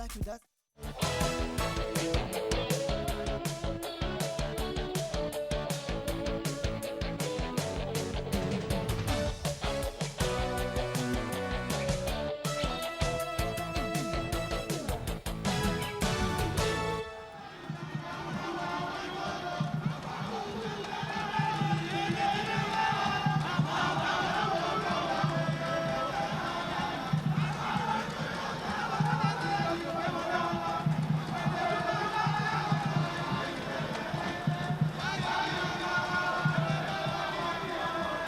like to dance.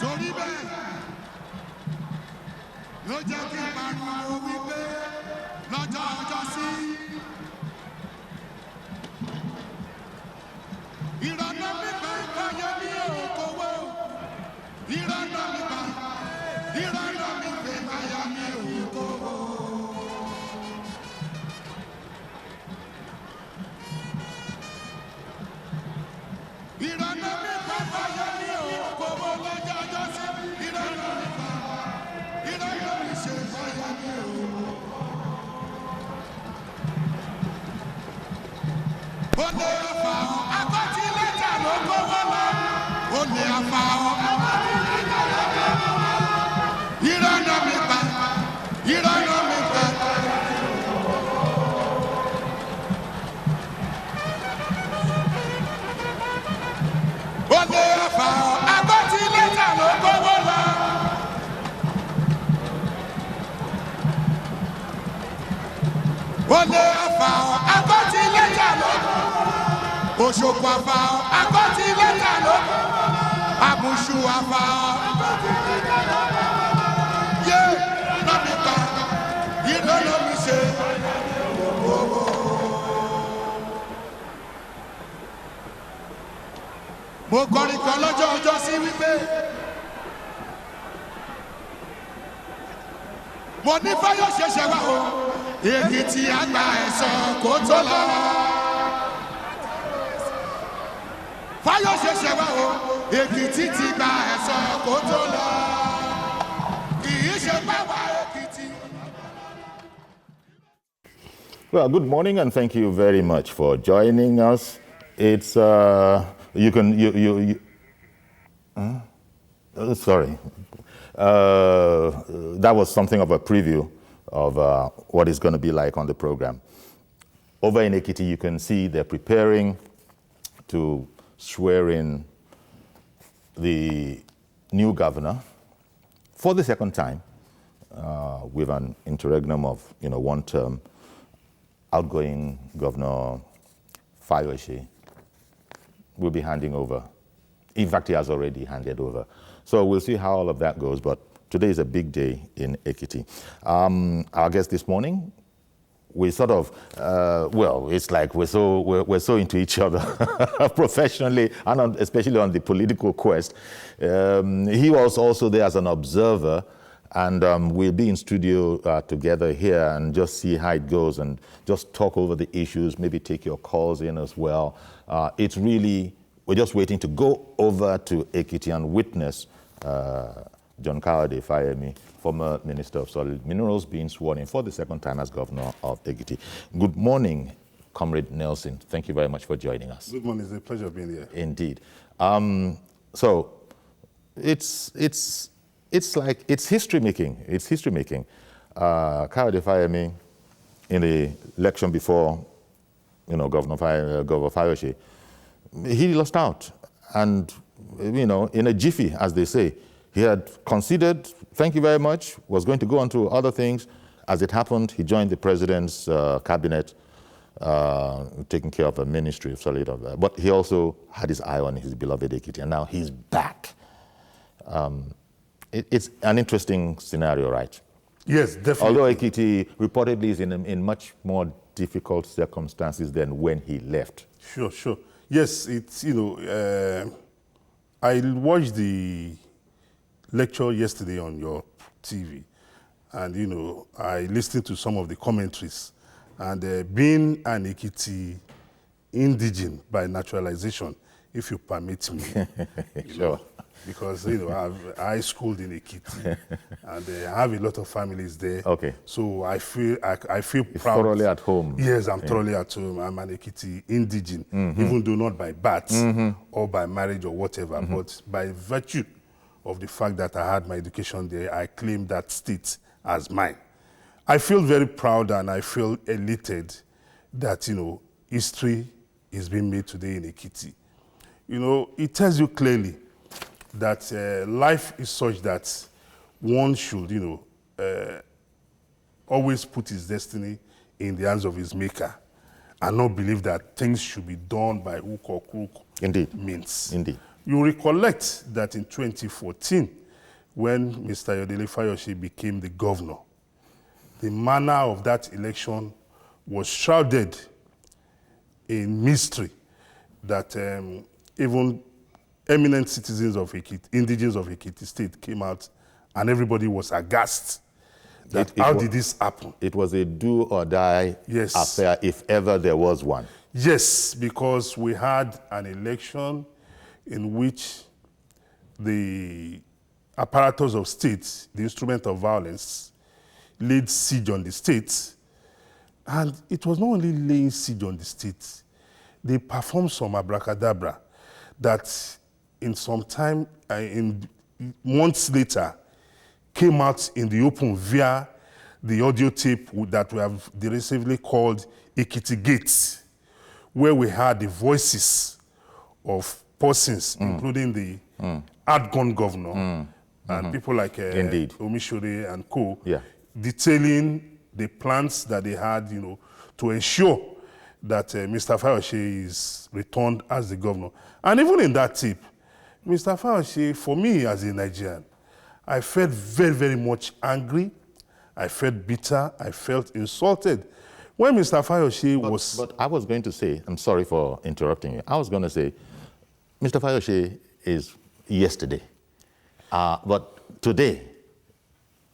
Torí bẹ́ẹ̀ ló jẹ́ kí n pariwo wípé lọ́jọ́ ọjọ́ sí. Ìrànà mi gbà Fáyẹmí òkòwò. Ìrànà mi gbà Fáyẹmí òkòwò. Ìrànà mi gbà Fáyẹmí òkòwò lọ́jọ́ ọjọ́ sí. Ìrànà mi ṣe Fáyẹmí òkòwò. Olè afa ọ, akọ́tí lẹ́tà ló kówó lọ. Olè afa ọ, akọ́tí lẹ́tà ló kówó lọ. Ìrànà mi gbà. Olè afa ọ, akọ́tí lẹ́tà ló kówó lọ. Olè afa ọ, akọ́tí lẹ́tà ló kówó lọ. Òṣogbo afa ọ, akọ́tí lẹ́tà ló kówó lọ. Àbùṣù afa ọ, akọ́tí lẹ́tà ló kówó lọ. Yé lọ́mi pa, ìrànà mi ṣe. Mo kọrin kan lọ́jọ́ ọjọ́ sí wípé mo ní Fáyọ̀ ṣẹ̀ṣẹ̀ wá o, Èkìtì àgbà ẹ̀sọ́ kó tó lọ. Fáyọ̀ ṣẹ̀ṣẹ̀ wá o, Èkìtì ti gba ẹ̀sọ́ kó tó lọ. Kì í ṣe báwa Èkìtì. Well, good morning and thank you very much for joining us. It's sorry. That was something of a preview of what it's going to be like on the program. Over in Ekiti, you can see they're preparing to swear in the new governor for the second time with an interregnum of, one term. Outgoing Governor Fayemi will be handing over. In fact, he has already handed over. So we'll see how all of that goes, but today is a big day in Ekiti. Our guest this morning, we sort of, it's like we're so into each other professionally and especially on the political quest. He was also there as an observer, and we'll be in studio together here and just see how it goes and just talk over the issues, maybe take your calls in as well. We're just waiting to go over to Ekiti and witness John Fayemi, former Minister of Solid Minerals, being sworn in for the second time as Governor of Ekiti. Good morning, Comrade Nelson. Thank you very much for joining us. Good morning. It's a pleasure being here. Indeed. So it's history making. It's history making. Fayemi, in the election before, Governor Fayemi, he lost out. And, in a jiffy, as they say, he had considered, thank you very much, was going to go on to other things. As it happened, he joined the president's cabinet, taking care of the Ministry of Solid. But he also had his eye on his beloved Ekiti, and now he's back. It's an interesting scenario, right? Yes, definitely. Although Ekiti reportedly is in much more difficult circumstances than when he left. Sure. Yes, it's, I watched the lecture yesterday on your TV, and, I listened to some of the commentaries. And being an Ekiti indigene by naturalization, if you permit me, Sure. because I schooled in Ekiti, and I have a lot of families there. Okay. So I feel It's proud. thoroughly at home. Yes, I'm thoroughly at home. I'm an Ekiti indigene, even though not by birth or by marriage or whatever, but by virtue of the fact that I had my education there, I claim that state as mine. I feel very proud and I feel elated that, history is being made today in Ekiti. It tells you clearly that life is such that one should, always put his destiny in the hands of his maker and not believe that things should be done by hook or crook. Indeed. Means. Indeed. You recollect that in 2014, when Mr. Yodele Fayose became the governor, the manner of that election was shrouded in mystery, that even eminent citizens of Ekiti, indigenes of Ekiti State came out and everybody was aghast. How did this happen? It was a do or die Yes. affair, if ever there was one. Yes, because we had an election in which the apparatus of state, the instrument of violence, laid siege on the state. And it was not only laying siege on the state, they performed some abracadabra that in some time, in months later, came out in the open via the audio tape that we have derisively called Ekiti Gates, where we heard the voices of persons, including the outgone governor and people like Omishore and co, detailing the plans that they had, to ensure that Mr. Fayose is returned as the governor. And even in that tape, Mr. Fayose, for me as a Nigerian, I felt very, very much angry. I felt bitter. I felt insulted. When Mr. Fayose was... But I was going to say, I'm sorry for interrupting you. I was going to say, Mr. Fayose is yesterday. But today,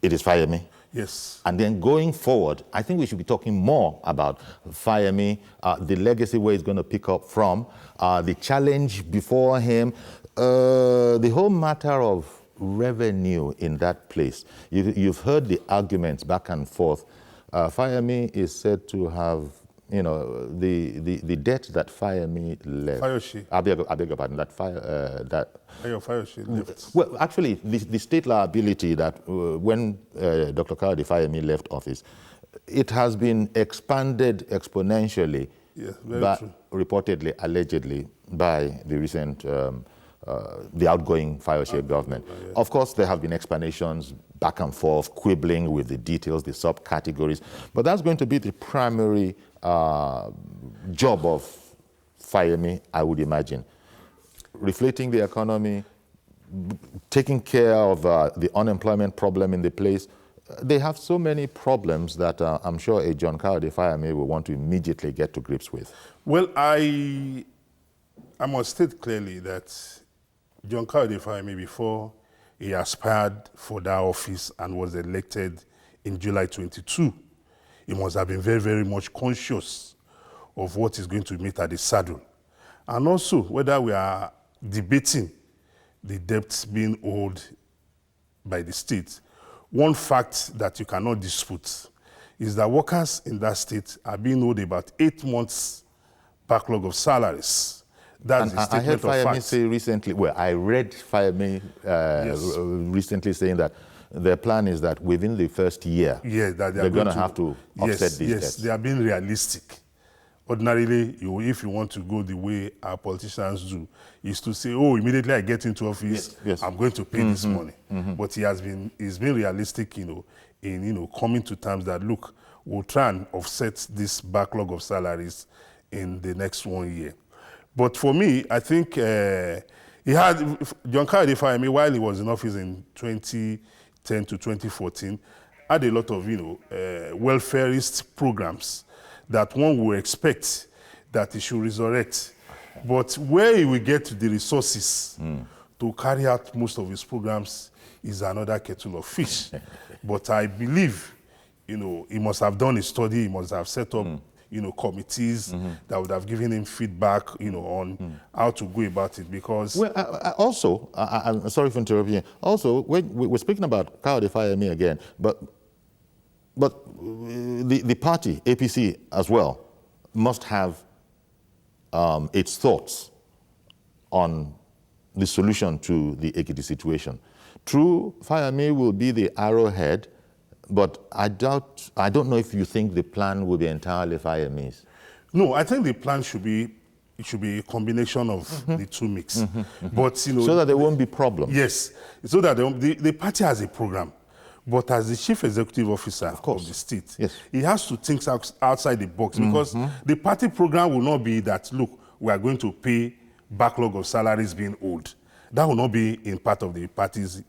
it is Fayemi. Yes. And then going forward, I think we should be talking more about Fayemi, the legacy where he's going to pick up from, the challenge before him, the whole matter of revenue in that place. You've heard the arguments back and forth. Fayemi is said to have, the debt that Fayemi left. Fayose. I beg your pardon. Fayose left. Well, actually, the state liability that when Dr. Kayode Fayemi left office, it has been expanded exponentially, Yes, very true. Reportedly, allegedly, by the recent, the outgoing Fayose government. Yeah. Of course, there have been explanations back and forth, quibbling with the details, the subcategories, but that's going to be the primary job of Fayemi, I would imagine. Reflating the economy, taking care of the unemployment problem in the place. They have so many problems that I'm sure a John Kayode Fayemi will want to immediately get to grips with. Well, I must state clearly that John Kayode Fayemi, before he aspired for that office and was elected in July 22, he must have been very, very much conscious of what is going to meet at the saddle. And also whether we are debating the debts being owed by the state. One fact that you cannot dispute is that workers in that state are being owed about 8 months backlog of salaries. That's the I heard statement of Fayemi fact. say recently, well, I read Fayemi recently saying that their plan is that within the first year, that they're going to have to offset these debts. Yes, they are being realistic. Ordinarily, if you want to go the way our politicians do, is to say, oh, immediately I get into office, I'm going to pay this money. But he's been realistic, in coming to terms that, look, we'll try and offset this backlog of salaries in the next 1 year. But for me, I think John Kayode Fayemi, while he was in office in 2010 to 2014, had a lot of, welfareist programs that one would expect that he should resurrect. But where he will get the resources to carry out most of his programs is another kettle of fish. But I believe, he must have done a study, he must have set up committees that would have given him feedback, on how to go about it. Because Well, I'm sorry for interrupting you. Also, when we're speaking about Kayode Fayemi again, but the party, APC as well, must have its thoughts on the solution to the Ekiti situation. True, Fayemi will be the arrowhead, but I don't know if you think the plan will be entirely Fayemi's. no, I think the plan should be a combination of the two mix. But So that there won't be problems. yes, so that the party has a program. But as the chief executive officer of the state, Yes. he has to think outside the box, because the party program will not be that, look, we are going to pay backlog of salaries being owed. That will not be in part of the party's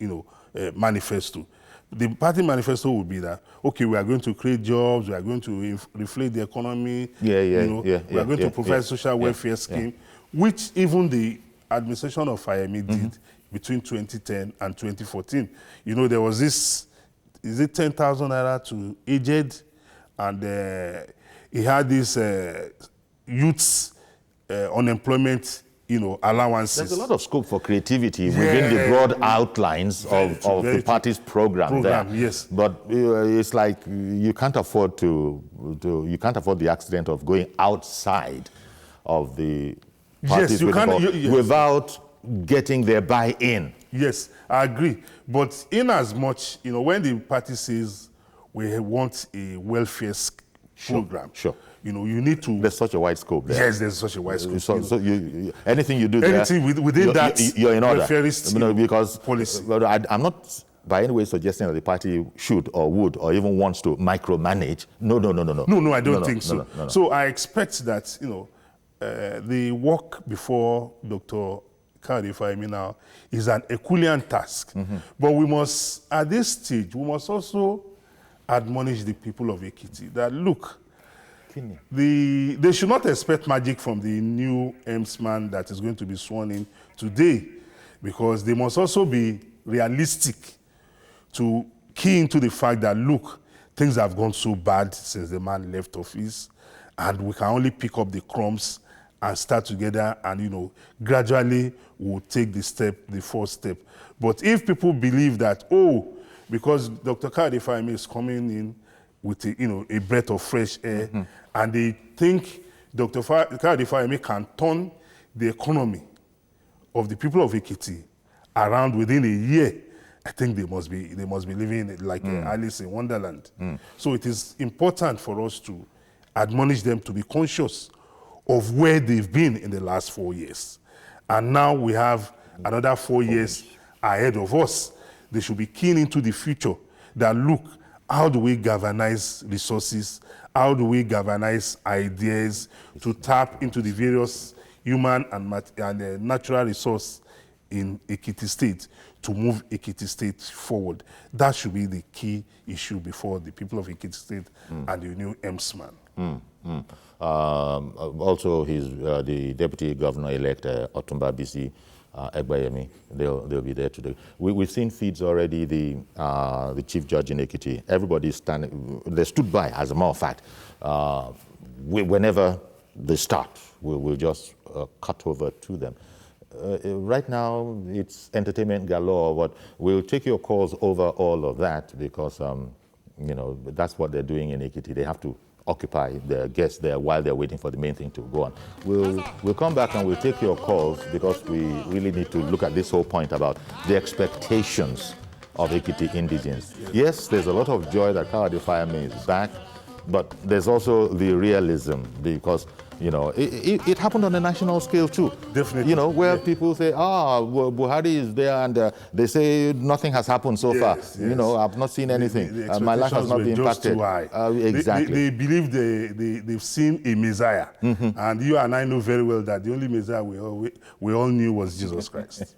manifesto. The party manifesto will be that, okay, we are going to create jobs, we are going to reflate the economy, we are going to provide social welfare scheme, which even the administration of Fayemi did between 2010 and 2014. There was this, is it 10,000 naira to aged, and he had this youths unemployment allowances. There's a lot of scope for creativity within the broad outlines of the party's program there. Yes. But it's like you can't afford the accident of going outside of the party's without getting their buy-in. Yes, I agree. But in as much, when the party says we want a welfare program, Sure. You need to. There's such a wide scope there. Yes, there's such a wide scope. So anything you do anything there, within that, you're in order. Because policy. I'm not by any way suggesting that the party should or would or even wants to micromanage. No. No, I don't think so. No. So I expect that the work before Dr. Kayode Fayemi now is an Herculean task. But we must, at this stage, we must also admonish the people of Ekiti that, look, they should not expect magic from the new EMSman that is going to be sworn in today, because they must also be realistic to key into the fact that, look, things have gone so bad since the man left office, and we can only pick up the crumbs and start together, and gradually we'll take the first step. But if people believe that, because Dr. Kayode Fayemi is coming in with a breath of fresh air, and they think Dr. Kayode Fayemi can turn the economy of the people of Ekiti around within a year, I think they must be living like Alice in Wonderland. So it is important for us to admonish them to be conscious of where they've been in the last 4 years. And now we have another 4 years ahead of us. They should be keen into the future, that, look, how do we galvanize resources? How do we galvanize ideas to tap into the various human and natural resource in Ekiti State to move Ekiti State forward? That should be the key issue before the people of Ekiti State and the new EMSman. Also, the deputy governor-elect, Otumba Bisi Egbayemi, they'll be there today. We've seen feeds already. The chief judge in Ekiti, everybody's standing. They stood by, as a matter of fact. Whenever they start, we'll just cut over to them. Right now, it's entertainment galore, but we'll take your calls over all of that, because that's what they're doing in Ekiti. They have to occupy their guests there while they're waiting for the main thing to go on. We'll come back and we'll take your calls, because we really need to look at this whole point about the expectations of Ekiti indigents. Yes, there's a lot of joy that Kayode Fayemi is back, but there's also the realism, because it happened on a national scale too. Definitely. Where people say, Buhari is there, and they say nothing has happened so far. Yes. I've not seen anything. The My life has not been impacted. Too high. Exactly. They believe they've seen a Messiah. And you and I know very well that the only Messiah we all knew was Jesus Christ.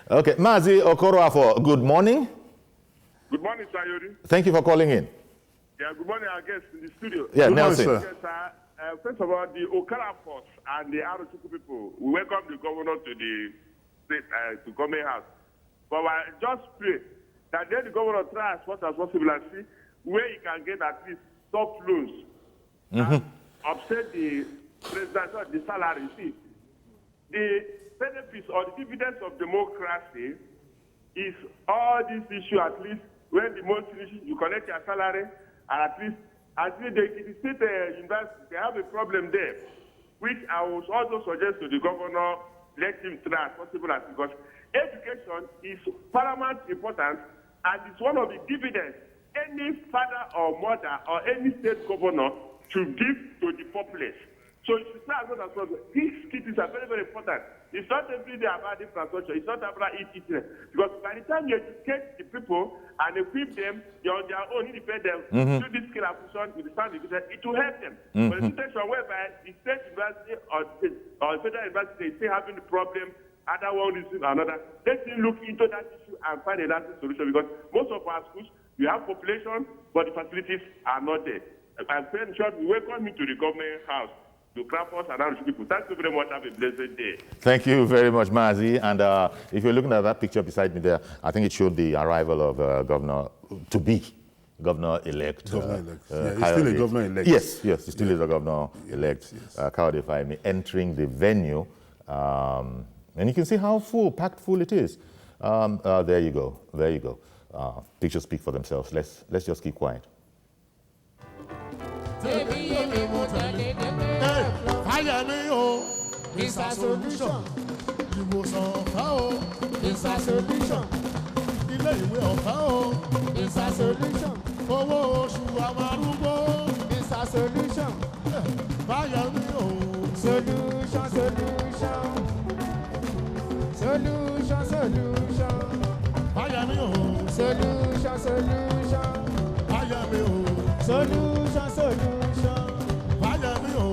Okay, Mazi Okoroafo, good morning. Good morning, Sayori. Thank you for calling in. Yeah, good morning, our guests in the studio. Yeah, Good morning, Nelson. sir. Yes, sir. First of all, the Okara Force and the Arochukwu people, we welcome the governor to the state, to Government House. But I just pray that then the governor try as much as possible and see where he can get at least soft loans and upset the president or the salary. See, the benefits or the dividends of democracy is all this issue. At least when the most you collect your salary, and at least the state university, they have a problem there, which I would also suggest to the governor, let him try as possible as, because education is paramount importance, and it's one of the dividends any father or mother or any state governor should give to the populace. So it's not as well. These skills are very, very important. It's not every day about infrastructure. It's not about eating. Because by the time you educate the people and equip them, they're on their own, independent, do this skill acquisition with the sound it will help them. But the situation whereby the state university or federal university is still having the problem, either one reason or another, let them look into that issue and find a lasting solution. Because most of our schools, we have population, but the facilities are not there. I'm saying, short, we welcome you to the government house. To campus and our people. Thank you very much. Have a blessed day. Thank you very much, Mazi. And if you're looking at that picture beside me there, I think it showed the arrival of governor-elect. Governor-elect. Yeah, he's still a governor-elect. Yes, he still is a governor-elect. Kayode Fayemi entering the venue. And you can see how packed full it is. There you go. Pictures speak for themselves. Let's just keep quiet. Fayemi o, it's a solution. Ìwòsàn ọ̀fẹ́ o, it's a solution. Ilé ìwé ọ̀fẹ́ o, it's a solution. Owó oṣù àwọn arúgbó, it's a solution. Fayemi o, solution. Fayemi o, solution. Fayemi o, solution. Fayemi o, solution. Fayemi o,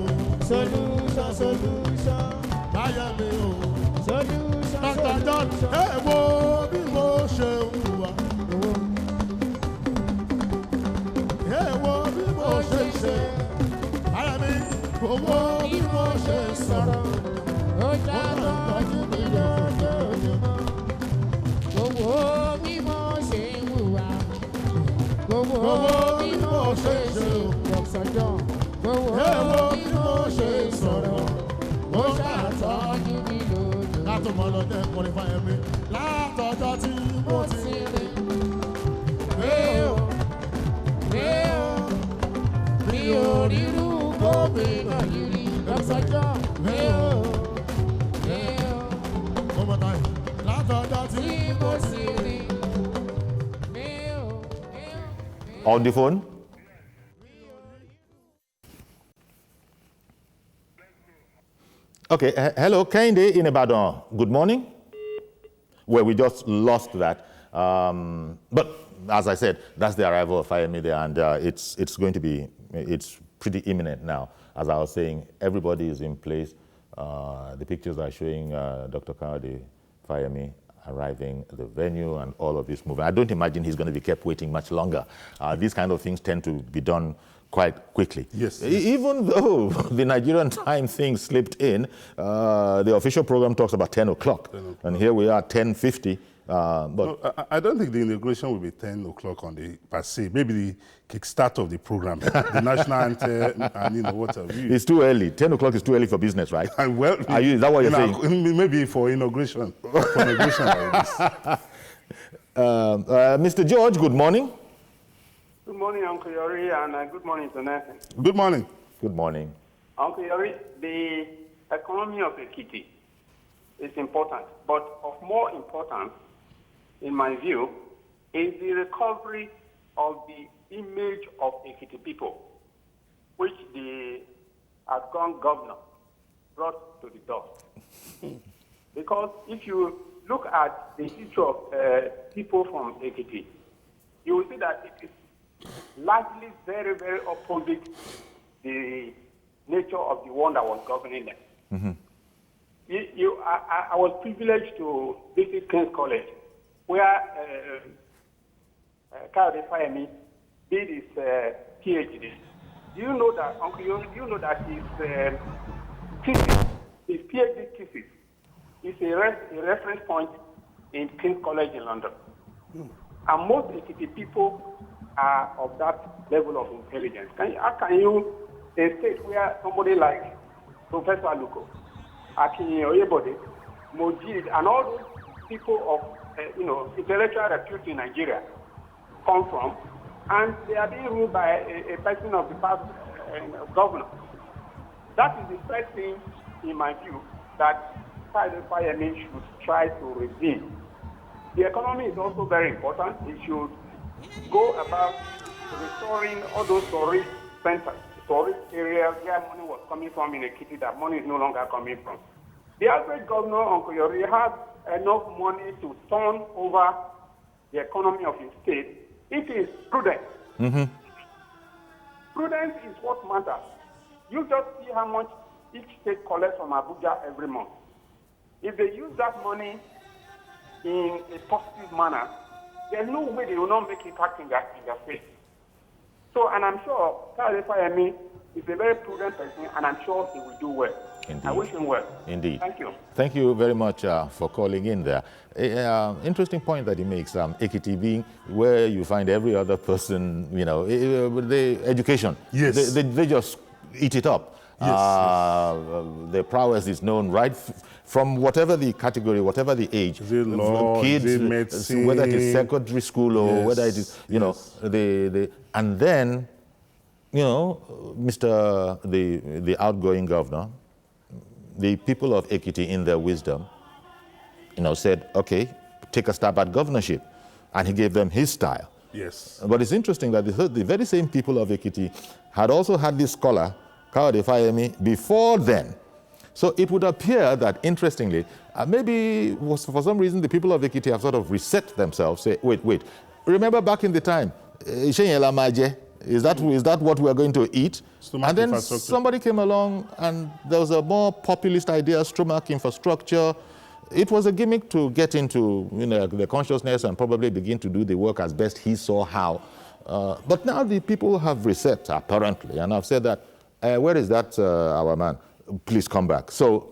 solution. Dr. John, ẹ wo bí mo ṣe hùwà. Ẹ wo bí mo ṣe ṣe. Fayemi, owó bí mo ṣe sọ̀rọ̀. Ó ṣàtọ́jú mi lójoojúmọ́. Owó bí mo ṣe hùwà. Owó bí mo ṣe ṣe. Dr. John. Ẹ wo bí mo ṣe sọ̀rọ̀, ó ṣàtọ́jú mi lójú. Látọ̀mọ́ lọ́jọ́ ìkọrin Fayemi, látọjọ́ tí mo ti rí. Mi ò rírú gómìnà yìí rí. Dr. John, látọjọ́ tí mo ti rí. On the phone? Okay, hello, Kehinde in Ibadan. Good morning. Well, we just lost that. But as I said, that's the arrival of Fayemi there, and it's going to be, it's pretty imminent now. As I was saying, everybody is in place. The pictures are showing Dr. Kayode Fayemi arriving at the venue and all of this movement. I don't imagine he's going to be kept waiting much longer. These kind of things tend to be done quite quickly. Yes. Even though the Nigerian time thing slipped in, the official program talks about 10 o'clock. And here we are, 10:50. But no, I don't think the inauguration will be 10 o'clock on the per se. Maybe the kickstart of the program, the national anthem, and what have you. It's too early. 10 o'clock is too early for business, right? Well, is that what you're saying? Maybe for inauguration. Like this. Mr. George, good morning. Good morning, Uncle Yori, and good morning to Nathan. Good morning. Good morning. Uncle Yori, the economy of Ekiti is important, but of more importance, in my view, is the recovery of the image of Ekiti people, which the outgone governor brought to the dust. Because if you look at the issue of people from Ekiti, you will see that it is largely very, very opposite the nature of the one that was governing them. I was privileged to visit King's College, where Kayode Fayemi did his PhD. Do you know that, Uncle, do you know that his thesis, his PhD thesis, is a reference point in King's College in London? And most Ekiti people are of that level of intelligence. How can you a state where somebody like Professor Aluko, Akinyi Oyebode, Mojid, and all those people of intellectual repute in Nigeria come from, and they are being ruled by a person of the past governor. That is the first thing, in my view, that Fayemi should try to redeem. The economy is also very important. It should go about restoring all those tourist centers, tourist areas where money was coming from in Ekiti that money is no longer coming from. The average governor, Uncle Yori, has enough money to turn over the economy of his state if he is prudent. Mm-hmm. Prudence is what matters. You just see how much each state collects from Abuja every month. If they use that money in a positive manner, there's no way they will not make impact in their face. So, and I'm sure Fayemi is a very prudent person, and I'm sure he will do well. Indeed. I wish him well. Indeed. Thank you. Thank you very much for calling in there. Interesting point that he makes, Ekiti being where you find every other person, the education. Yes. They just eat it up. Yes, The prowess is known right from whatever the category, whatever the age. Is it law, kids, is it medicine? Whether it is secondary school or Yes, whether it is, and then, the outgoing governor, the people of Ekiti in their wisdom, said, okay, take a stab at governorship. And he gave them his style. Yes. But it's interesting that the very same people of Ekiti had also had this scholar, Kayode Fayemi, before then. So it would appear that, interestingly, maybe for some reason the people of Ekiti have sort of reset themselves, say, wait, remember back in the time, is that what we are going to eat? And then somebody came along and there was a more populist idea, stomach infrastructure. It was a gimmick to get into the consciousness and probably begin to do the work as best he saw how. But now the people have reset, apparently, and I've said that, where is that, our man? Please come back. So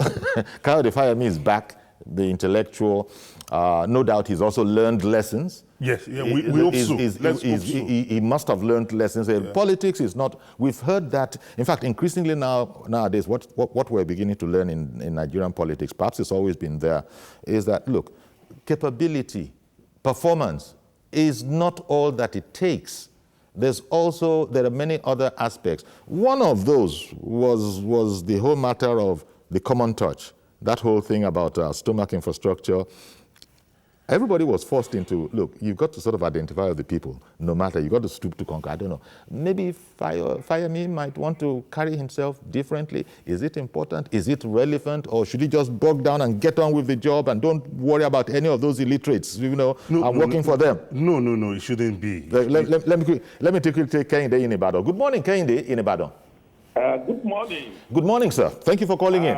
Kayode Fayemi is back, the intellectual. No doubt he's also learned lessons. Yes, yeah, we hope so. Let's hope so. He must have learned lessons. Yeah. Politics is not, we've heard that, in fact, increasingly nowadays, what we're beginning to learn in Nigerian politics, perhaps it's always been there, is that, look, capability, performance is not all that it takes. There are many other aspects. One of those was the whole matter of the common touch, that whole thing about stomach infrastructure. Everybody was forced into, look, you've got to sort of identify with the people, no matter, you've got to stoop to conquer. I don't know. Maybe Fayemi might want to carry himself differently. Is it important? Is it relevant? Or should he just bog down and get on with the job and don't worry about any of those illiterates, working for them? No, it shouldn't be. Let me take Kehinde in Ibadan. Good morning, Kehinde in Ibadan. Good morning. Good morning, sir. Thank you for calling in.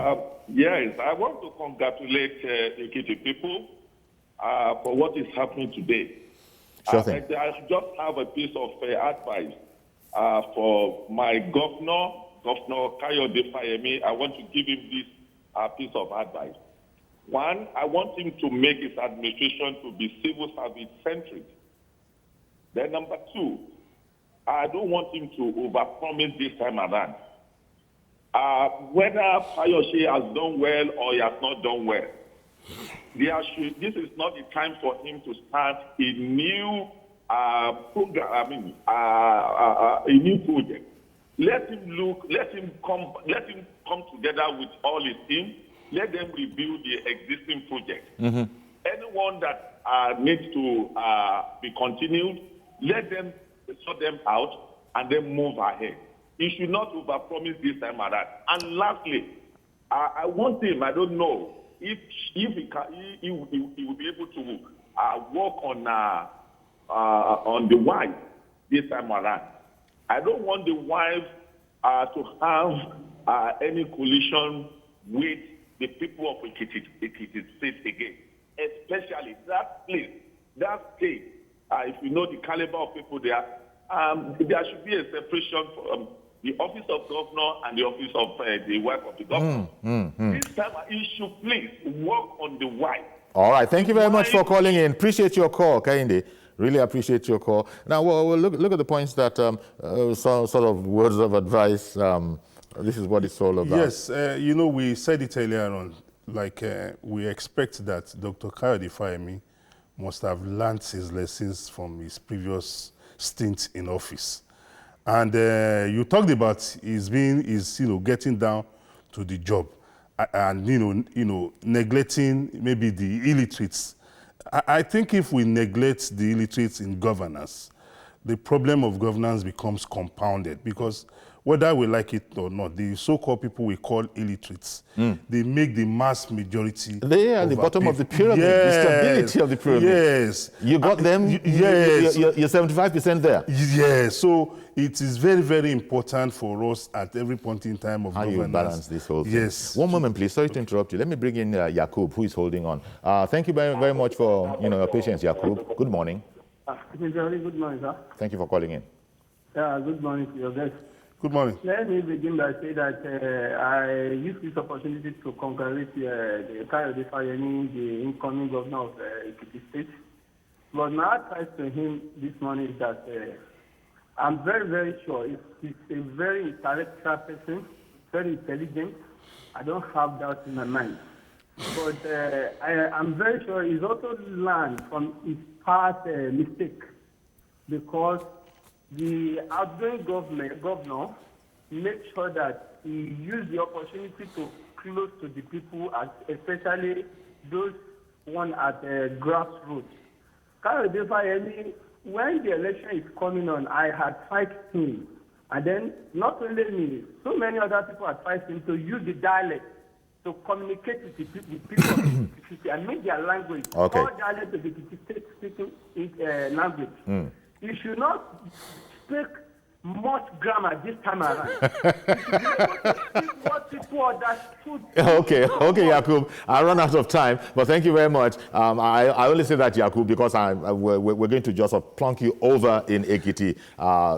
Yes, I want to congratulate Ekiti people for what is happening today. Sure thing. I just have a piece of advice for my governor, Governor Kayode Fayemi. I want to give him this piece of advice. One, I want him to make his administration to be civil service centric. Then number two, I don't want him to overpromise this time around. Whether Fayose has done well or he has not done well, this is not the time for him to start a new program. A new project. Let him come together with all his team. Let them review the existing project. Mm-hmm. Anyone that needs to be continued, let them sort them out and then move ahead. He should not overpromise this time around. And lastly, I want him, I don't know, if he will be able to work on the wife this time around. I don't want the wife to have any collision with the people of Ekiti State again, especially that place, that state. If you know the caliber of people there, there should be a separation from the office of governor and the office of the wife of the governor. This time, you should please work on the wife. All right. Thank you very much for calling in. Appreciate your call, Kehinde. Really appreciate your call. Now, well, look at the points that sort of words of advice. This is what it's all about. Yes, you know, we said it earlier on, like we expect that Dr. Fayemi must have learned his lessons from his previous stint in office. And you talked about his getting down to the job and, neglecting maybe the illiterates. I think if we neglect the illiterates in governance, the problem of governance becomes compounded, because whether we like it or not, the so-called people we call illiterates, they make the mass majority. They are at the bottom of the pyramid, the stability of the pyramid. Yes. You got them, yes. You're 75% there. Yes. So it is very, very important for us at every point in time of how governance. you balance this whole thing. Yes. One moment, please. Sorry to interrupt you. Let me bring in Yakub, who is holding on. Thank you very, very much for your patience, Yakub. Good morning. Very good morning, sir. Thank you for calling in. Yeah, good morning to your guest. Good morning. Let me begin by saying that I use this opportunity to congratulate the Fayemi, the incoming governor of Ekiti State. But my advice to him this morning is that I'm very, very sure he's a very intellectual person, very intelligent. I don't have doubt in my mind. But I'm very sure he's also learned from his past mistake, because the outgoing governor made sure that he used the opportunity to close to the people, especially those one at the grassroots. Fayemi, when the election is coming on, I advised him, and then not only me, so many other people advised him to use the dialect to communicate with the people of the city and make their language. Okay. All dialect of the state speaking language. You should not speak much grammar this time around. What people understood. Okay, Yakub. I run out of time, but thank you very much. I only say that, Yakub, because we're going to just plunk you over in Ekiti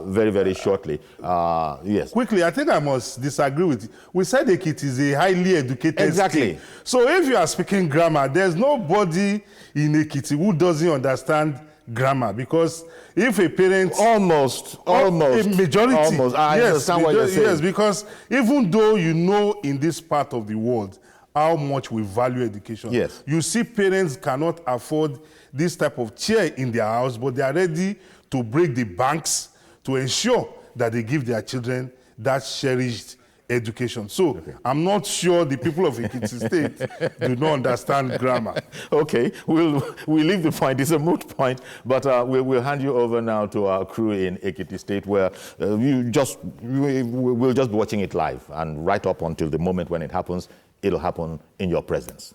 very, very shortly. Yes. Quickly, I think I must disagree with you. We said Ekiti is a highly educated state. So if you are speaking grammar, there's nobody in Ekiti who doesn't understand grammar, because if a parent almost a majority, I understand what you're saying. Yes, because even though in this part of the world how much we value education, yes, you see parents cannot afford this type of chair in their house, but they are ready to break the banks to ensure that they give their children that cherished education. So I'm not sure the people of Ekiti State do not understand grammar. Okay, we'll leave the point. It's a moot point, but we'll hand you over now to our crew in Ekiti State, where we'll just be watching it live, and right up until the moment when it happens, it'll happen in your presence.